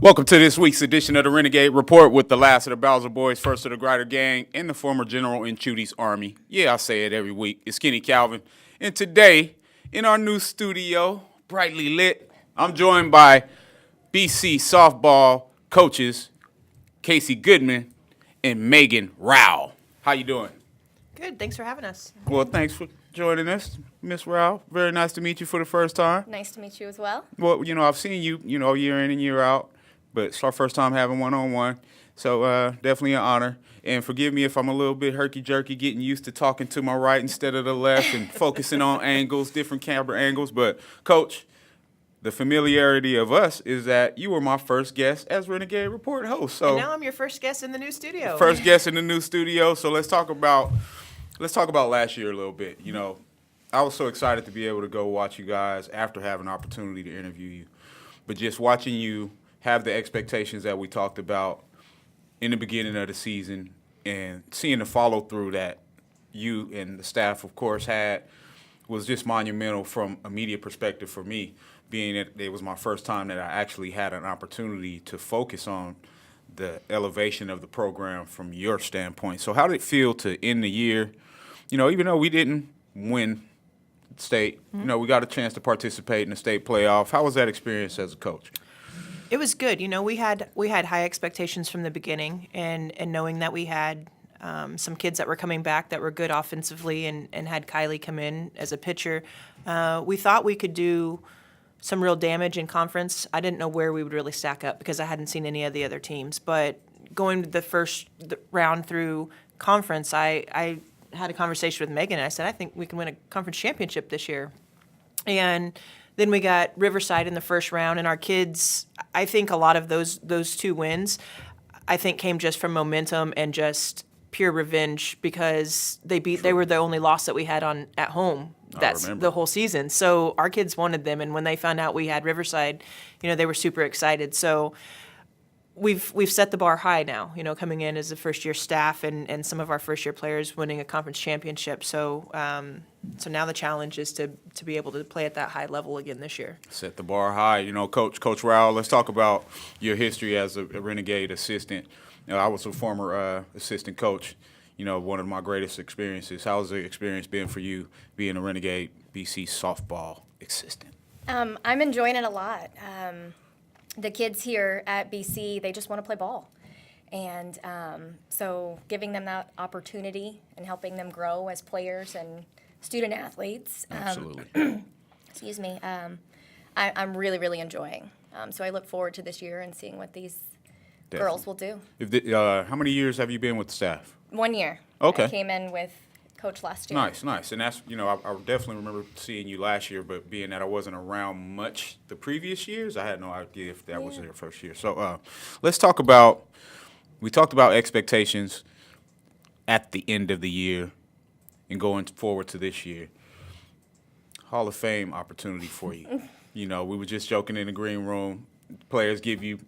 Welcome to this week's edition of the Renegade Report with the last of the Bowser Boys, first of the Grider Gang, and the former general in Chudy's army. Yeah, I say it every week. It's Kenny Calvin. And today, in our new studio, brightly lit, I'm joined by BC softball coaches Casey Goodman and Megan Rowe. How you doing? Good. Thanks for having us. Well, thanks for joining us, Miss Rowe. Very nice to meet you for the first time. Nice to meet you as well. Well, I've seen you, year in and year out. But it's our first time having one-on-one, so definitely an honor. And forgive me if I'm a little bit herky-jerky, getting used to talking to my right instead of the left and focusing on angles, different camera angles. But, Coach, the familiarity of us is that you were my first guest as Renegade Report host. So and now I'm your first guest in the new studio. First guest in the new studio. So let's talk about last year a little bit. I was so excited to be able to go watch you guys after having an opportunity to interview you. But just watching you have the expectations that we talked about in the beginning of the season and seeing the follow-through that you and the staff, of course, had was just monumental from a media perspective for me, being that it was my first time that I actually had an opportunity to focus on the elevation of the program from your standpoint. So how did it feel to end the year? Even though we didn't win state, we got a chance to participate in the state playoff. How was that experience as a coach? It was good. We had high expectations from the beginning, and knowing that we had some kids that were coming back that were good offensively and had Kylie come in as a pitcher, we thought we could do some real damage in conference. I didn't know where we would really stack up because I hadn't seen any of the other teams. But going to the first round through conference, I had a conversation with Megan, and I said, I think we can win a conference championship this year. And then we got Riverside in the first round, and our kids, I think a lot of those two wins, I think came just from momentum and just pure revenge because they were the only loss that we had on at home. That's the whole season. So our kids wanted them, and when they found out we had Riverside, they were super excited. So we've set the bar high now, coming in as a first-year staff and some of our first-year players winning a conference championship. So now the challenge is to be able to play at that high level again this year. Set the bar high. Coach Rowe, let's talk about your history as a Renegade assistant. I was a former assistant coach, one of my greatest experiences. How's the experience been for you being a Renegade BC softball assistant? I'm enjoying it a lot. The kids here at BC, they just want to play ball. And so giving them that opportunity and helping them grow as players and student athletes. Absolutely. Excuse me. I'm really, really enjoying. So I look forward to this year and seeing what these girls will do. How many years have you been with the staff? 1 year. Okay. I came in with Coach last year. Nice. And that's, I definitely remember seeing you last year, but being that I wasn't around much the previous years, I had no idea if that was their first year. So let's talk about, we talked about expectations at the end of the year and going forward to this year. Hall of Fame opportunity for you. We were just joking in the green room. Players give you,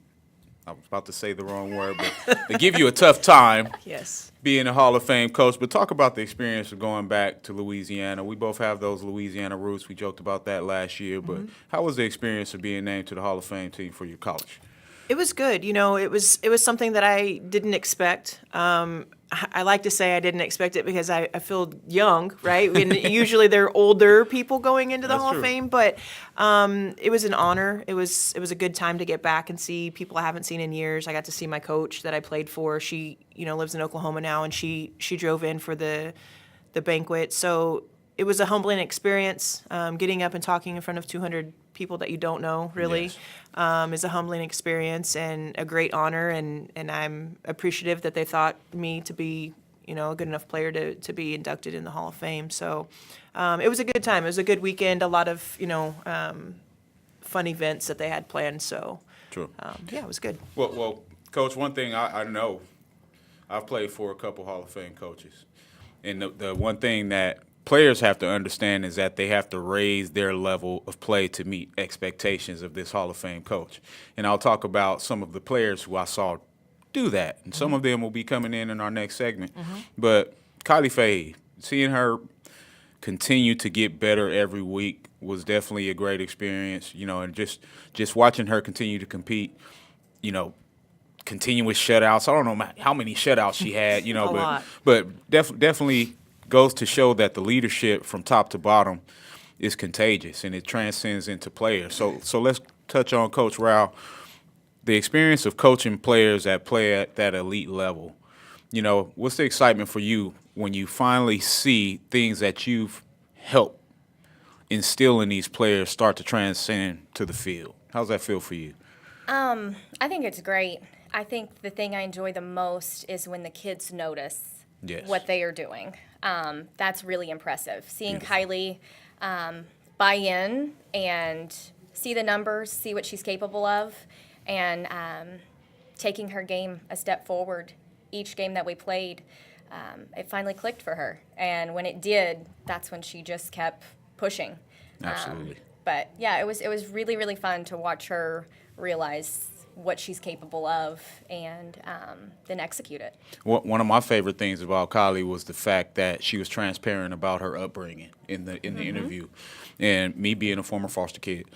I was about to say the wrong word, but they give you a tough time. Yes. Being a Hall of Fame coach. But talk about the experience of going back to Louisiana. We both have those Louisiana roots. We joked about that last year. But how was the experience of being named to the Hall of Fame team for your college? It was good. It was something that I didn't expect. I like to say I didn't expect it because I feel young, right? And usually they're older people going into the Hall of Fame, but it was an honor. It was a good time to get back and see people I haven't seen in years. I got to see my coach that I played for. She, lives in Oklahoma now, and she drove in for the banquet. So it was a humbling experience. Getting up and talking in front of 200 people that you don't know really is a humbling experience and a great honor, and I'm appreciative that they thought me to be a good enough player to be inducted in the Hall of Fame. So it was a good time. It was a good weekend, a lot of fun events that they had planned. So True. It was good. Well, Coach, one thing I know, I've played for a couple Hall of Fame coaches, and the one thing that players have to understand is that they have to raise their level of play to meet expectations of this Hall of Fame coach. And I'll talk about some of the players who I saw do that, and some of them will be coming in our next segment. But Kylie Fahey, seeing her continue to get better every week was definitely a great experience, and just watching her continue to compete. continuous shutouts. I don't know how many shutouts she had, A lot. but definitely goes to show that the leadership from top to bottom is contagious and it transcends into players. So let's touch on Coach Rowe, the experience of coaching players that play at that elite level. What's the excitement for you when you finally see things that you've helped instill in these players start to transcend to the field? How's that feel for you? I think it's great. I think the thing I enjoy the most is when the kids notice Yes. what they are doing. That's really impressive. Seeing Beautiful. Kylie buy in and see the numbers, see what she's capable of, and taking her game a step forward. Each game that we played, it finally clicked for her. And when it did, that's when she just kept pushing. Absolutely. But yeah, it was really, really fun to watch her realize what she's capable of and then execute it. One of my favorite things about Kylie was the fact that she was transparent about her upbringing in the interview. And me being a former foster kid,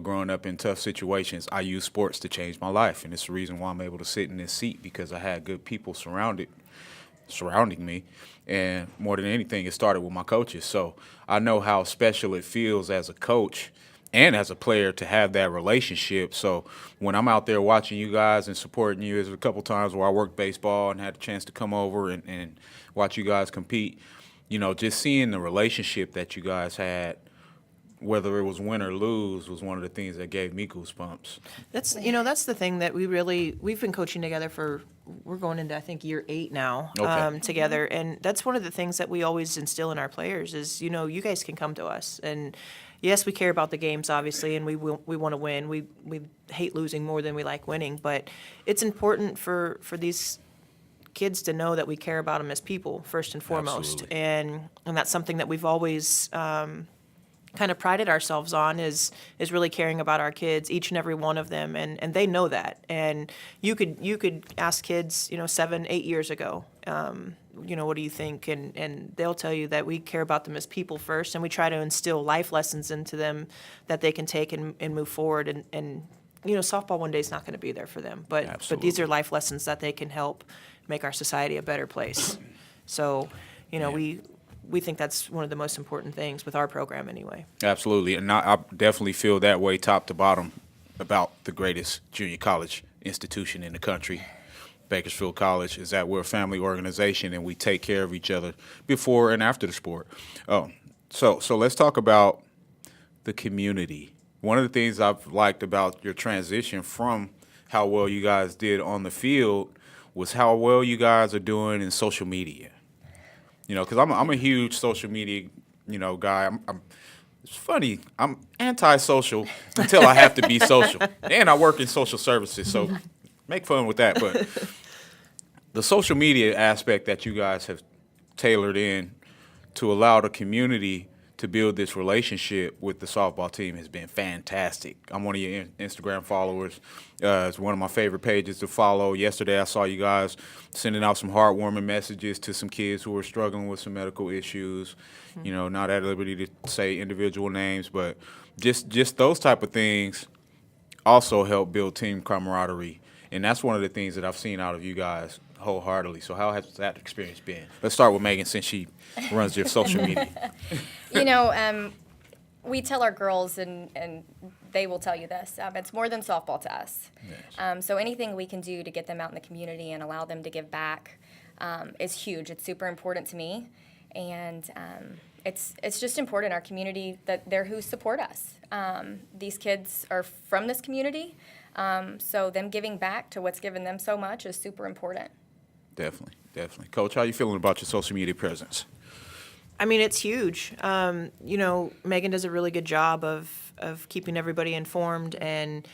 growing up in tough situations, I use sports to change my life. And it's the reason why I'm able to sit in this seat, because I had good people surrounding me. And more than anything, it started with my coaches. So I know how special it feels as a coach and as a player to have that relationship. So when I'm out there watching you guys and supporting you, there's a couple times where I worked baseball and had a chance to come over and watch you guys compete, just seeing the relationship that you guys had, whether it was win or lose, was one of the things that gave me goosebumps. That's the thing that we've been coaching together we're going into, I think, year 8 now, Okay. together. And that's one of the things that we always instill in our players is, you guys can come to us. And yes, we care about the games, obviously, and we want to win. We hate losing more than we like winning. But it's important for these kids to know that we care about them as people, first and foremost. Absolutely. And that's something that we've always kind of prided ourselves on is really caring about our kids, each and every one of them, and they know that. And you could ask kids, 7, 8 years ago, what do you think? And they'll tell you that we care about them as people first, and we try to instill life lessons into them that they can take and move forward. And softball one day is not going to be there for them, but these are life lessons that they can help make our society a better place. So, we think that's one of the most important things with our program anyway. Absolutely. And I definitely feel that way top to bottom about the greatest junior college institution in the country. Bakersfield College is that we're a family organization and we take care of each other before and after the sport. So let's talk about the community. One of the things I've liked about your transition from how well you guys did on the field was how well you guys are doing in social media. Because I'm a huge social media, guy. It's funny. I'm anti-social until I have to be social, and I work in social services, so make fun with that. But the social media aspect that you guys have tailored in to allow the community to build this relationship with the softball team has been fantastic. I'm one of your Instagram followers. It's one of my favorite pages to follow. Yesterday I saw you guys sending out some heartwarming messages to some kids who are struggling with some medical issues. Not at liberty to say individual names, but just those type of things also help build team camaraderie. And that's one of the things that I've seen out of you guys wholeheartedly. So how has that experience been? Let's start with Megan, since she runs your social media. We tell our girls, and they will tell you this, it's more than softball to us. Yes. So anything we can do to get them out in the community and allow them to give back is huge. It's super important to me. And it's just important in our community that they're who support us. These kids are from this community, so them giving back to what's given them so much is super important. Definitely. Coach, how you feeling about your social media presence? I mean, it's huge. Megan does a really good job of keeping everybody informed and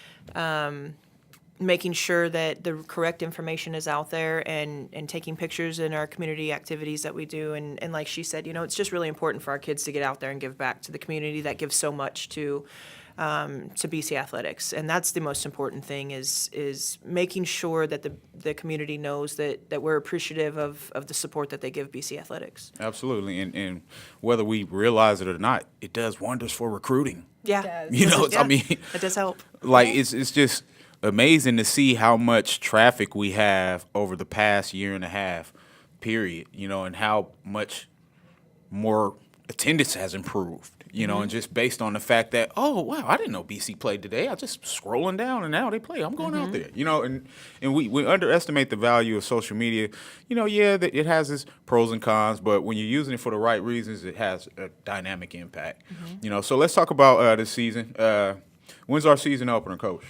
making sure that the correct information is out there and taking pictures in our community activities that we do. And like she said, it's just really important for our kids to get out there and give back to the community that gives so much to BC Athletics. And that's the most important thing is making sure that the community knows that we're appreciative of the support that they give BC Athletics. Absolutely. And whether we realize it or not, it does wonders for recruiting. Yeah. It does. I mean, it does help. like it's just amazing to see how much traffic we have over the past year and a half, period, and how much more attendance has improved, and just based on the fact that, oh, wow, I didn't know BC played today. I just scrolling down and now they play. I'm going out there, and we underestimate the value of social media. It has its pros and cons, but when you're using it for the right reasons, it has a dynamic impact. So let's talk about this season. When's our season opener, Coach?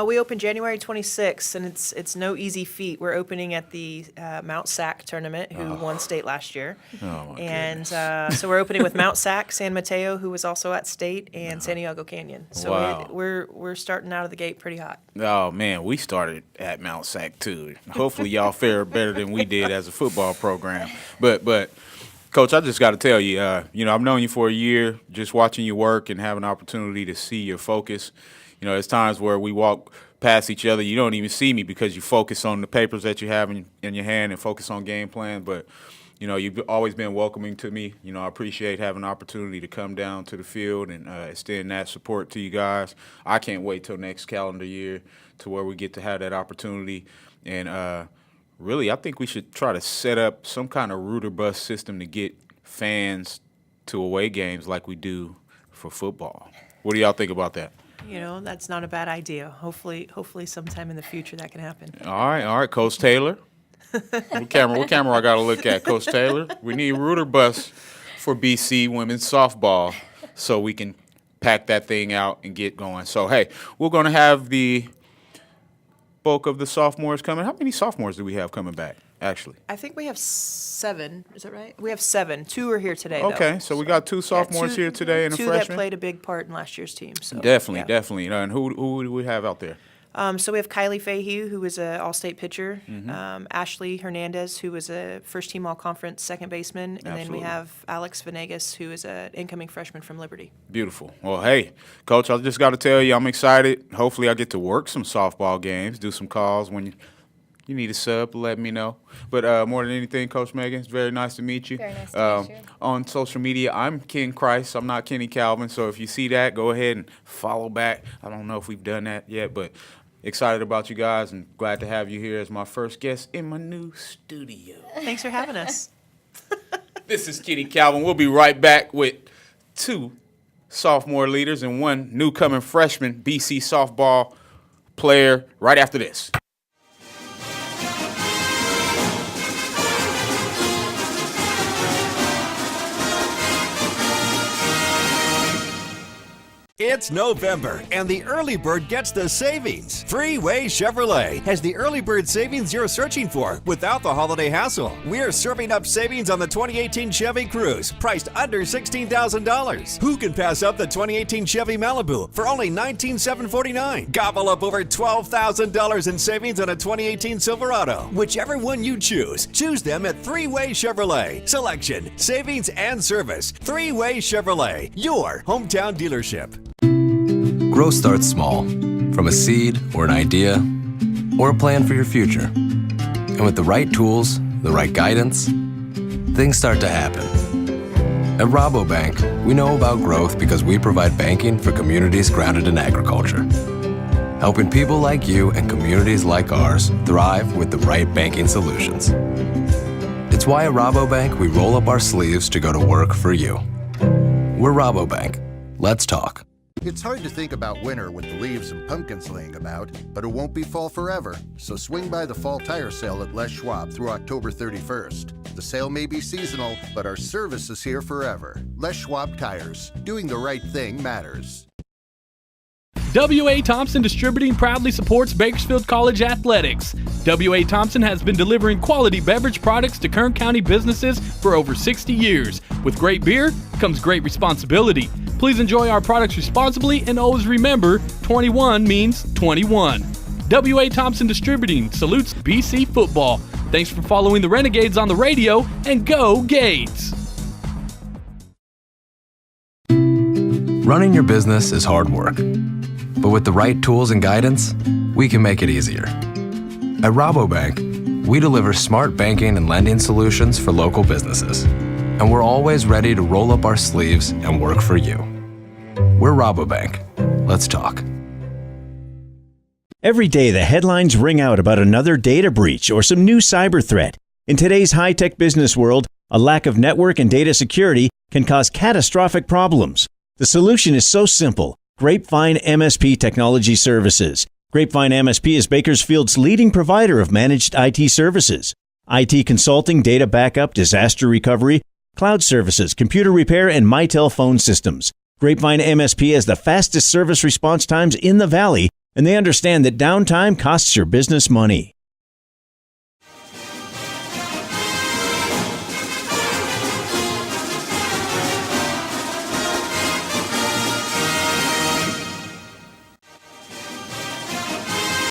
We open January 26th, and it's no easy feat. We're opening at the Mount Sac tournament, who won state last year. Oh, my and goodness. So we're opening with Mount Sac, San Mateo, who was also at state, and San Diego Canyon. So Wow. we're starting out of the gate pretty hot. Oh, man, we started at Mount Sac, too. Hopefully y'all fare better than we did as a football program. But Coach, I just got to tell you, I've known you for a year, just watching you work and have an opportunity to see your focus. There's times where we walk past each other, you don't even see me because you focus on the papers that you have in your hand and focus on game plan. But, you've always been welcoming to me. I appreciate having an opportunity to come down to the field and extend that support to you guys. I can't wait till next calendar year to where we get to have that opportunity. And really, I think we should try to set up some kind of router bus system to get fans to away games like we do for football. What do y'all think about that? That's not a bad idea. Hopefully sometime in the future that can happen. All right, Coach Taylor. What camera I got to look at, Coach Taylor? We need router bus for BC women's softball so we can pack that thing out and get going. So, hey, we're going to have the bulk of the sophomores coming. How many sophomores do we have coming back, actually? I think we have 7. Is that right? We have 7. 2 are here today, though. Okay, so we got 2 sophomores here today and a 2 freshman. that played a big part in last year's team. So Definitely. And who do we have out there? So we have Kylie Fahey, who was an all-state pitcher, Ashley Hernandez, who was a first-team all-conference second baseman, and then we have Alex Venegas, who is an incoming freshman from Liberty. Beautiful. Well, hey, Coach, I just got to tell you, I'm excited. Hopefully I get to work some softball games, do some calls when you need a sub, let me know. But more than anything, Coach Megan, it's very nice to meet you. Very nice to meet you. On social media, I'm Ken Christ. I'm not Kenny Calvin. So if you see that, go ahead and follow back. I don't know if we've done that yet, but excited about you guys and glad to have you here as my first guest in my new studio. Thanks for having us. This is Kenny Calvin. We'll be right back with 2 sophomore leaders and 1 newcoming freshman BC softball player right after this. It's November, and the early bird gets the savings. Freeway Chevrolet has the early bird savings you're searching for without the holiday hassle. We're serving up savings on the 2018 Chevy Cruze, priced under $16,000. Who can pass up the 2018 Chevy Malibu for only $19,749? Gobble up over $12,000 in savings on a 2018 Silverado. Whichever one you choose them at Three-Way Chevrolet. Selection, savings, and service. Three-Way Chevrolet, your hometown dealership. Growth starts small, from a seed or an idea or a plan for your future. And with the right tools, the right guidance, things start to happen. At Rabobank, we know about growth because we provide banking for communities grounded in agriculture, helping people like you and communities like ours thrive with the right banking solutions. It's why at Rabobank we roll up our sleeves to go to work for you. We're Rabobank. Let's talk. It's hard to think about winter with the leaves and pumpkins laying about, but it won't be fall forever. So swing by the fall tire sale at Les Schwab through October 31st. The sale may be seasonal, but our service is here forever. Les Schwab Tires. Doing the right thing matters. W.A. Thompson Distributing proudly supports Bakersfield College athletics. W.A. Thompson has been delivering quality beverage products to Kern County businesses for over 60 years. With great beer comes great responsibility. Please enjoy our products responsibly and always remember, 21 means 21. W.A. Thompson Distributing salutes BC football. Thanks for following the Renegades on the radio, and go Gates! Running your business is hard work, but with the right tools and guidance, we can make it easier. At Rabobank, we deliver smart banking and lending solutions for local businesses, and we're always ready to roll up our sleeves and work for you. We're Rabobank. Let's talk. Every day, the headlines ring out about another data breach or some new cyber threat. In today's high-tech business world, a lack of network and data security can cause catastrophic problems. The solution is so simple. Grapevine MSP Technology Services. Grapevine MSP is Bakersfield's leading provider of managed IT services. IT consulting, data backup, disaster recovery, cloud services, computer repair, and Mitel phone systems. Grapevine MSP has the fastest service response times in the Valley, and they understand that downtime costs your business money.